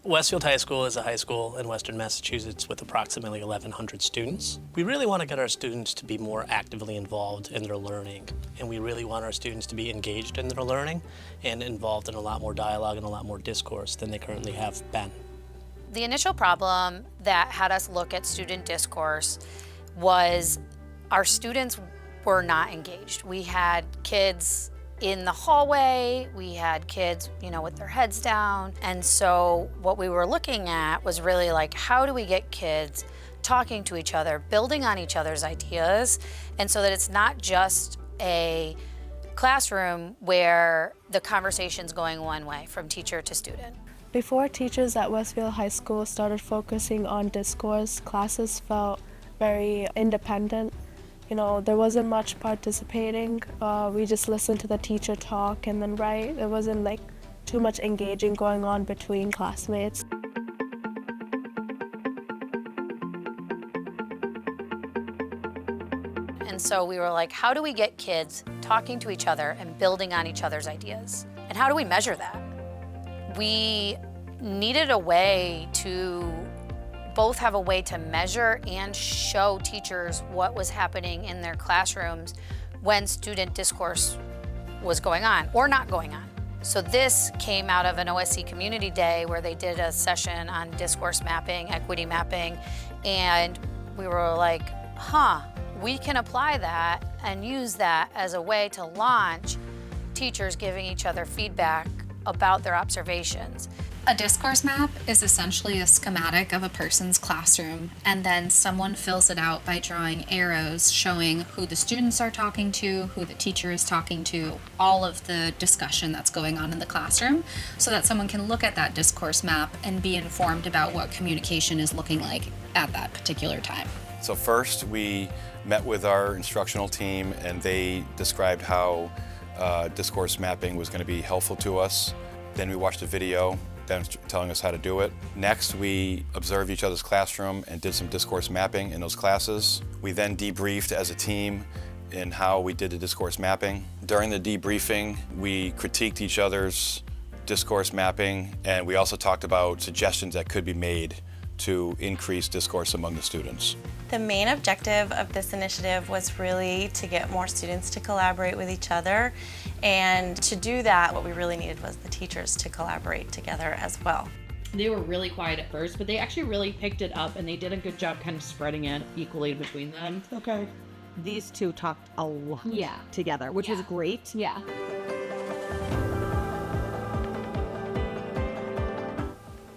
Westfield High School is a high school in Western Massachusetts with approximately 1,100 students. We really want to get our students to be more actively involved in their learning, and we really want our students to be engaged in their learning and involved in a lot more dialogue and a lot more discourse than they currently have been. The initial problem that had us look at student discourse was our students were not engaged. We had kids in the hallway, we had kids, with their heads down. And so what we were looking at was really like, how do we get kids talking to each other, building on each other's ideas, and so that it's not just a classroom where the conversation's going one way from teacher to student. Before teachers at Westfield High School started focusing on discourse, classes felt very independent. There wasn't much participating. We just listened to the teacher talk and then write. There wasn't too much engaging going on between classmates. And so we were like, how do we get kids talking to each other and building on each other's ideas? And how do we measure that? We needed a way to both have a way to measure and show teachers what was happening in their classrooms when student discourse was going on or not going on. So this came out of an OSC Community Day where they did a session on discourse mapping, equity mapping, and we were like, we can apply that and use that as a way to launch teachers giving each other feedback about their observations. A discourse map is essentially a schematic of a person's classroom, and then someone fills it out by drawing arrows showing who the students are talking to, who the teacher is talking to, all of the discussion that's going on in the classroom, so that someone can look at that discourse map and be informed about what communication is looking like at that particular time. So first we met with our instructional team, and they described how discourse mapping was going to be helpful to us. Then we watched a video telling us how to do it. Next, we observed each other's classroom and did some discourse mapping in those classes. We then debriefed as a team in how we did the discourse mapping. During the debriefing, we critiqued each other's discourse mapping, and we also talked about suggestions that could be made to increase discourse among the students. The main objective of this initiative was really to get more students to collaborate with each other, and to do that, what we really needed was the teachers to collaborate together as well. They were really quiet at first, but they actually really picked it up, and they did a good job kind of spreading it equally between them. Okay. These two talked a lot together, which was great. Yeah.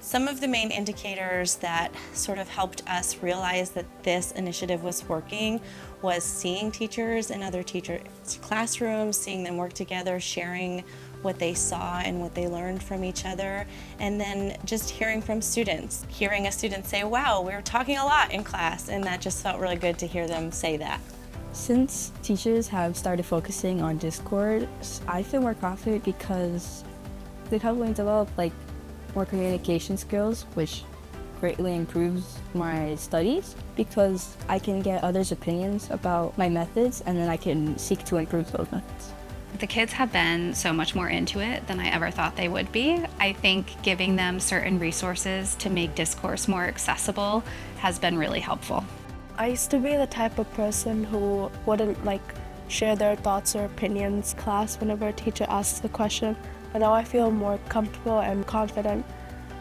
Some of the main indicators that sort of helped us realize that this initiative was working was seeing teachers in other teachers' classrooms, seeing them work together, sharing what they saw and what they learned from each other, and then just hearing from students. Hearing a student say, wow, we were talking a lot in class, and that just felt really good to hear them say that. Since teachers have started focusing on discourse, I feel more confident because they've helped me develop more communication skills, which greatly improves my studies because I can get others' opinions about my methods, and then I can seek to improve those methods. The kids have been so much more into it than I ever thought they would be. I think giving them certain resources to make discourse more accessible has been really helpful. I used to be the type of person who wouldn't share their thoughts or opinions in class whenever a teacher asks a question. But now I feel more comfortable and confident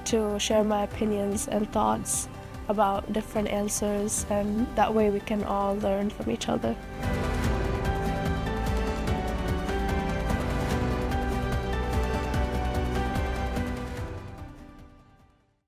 to share my opinions and thoughts about different answers, and that way we can all learn from each other.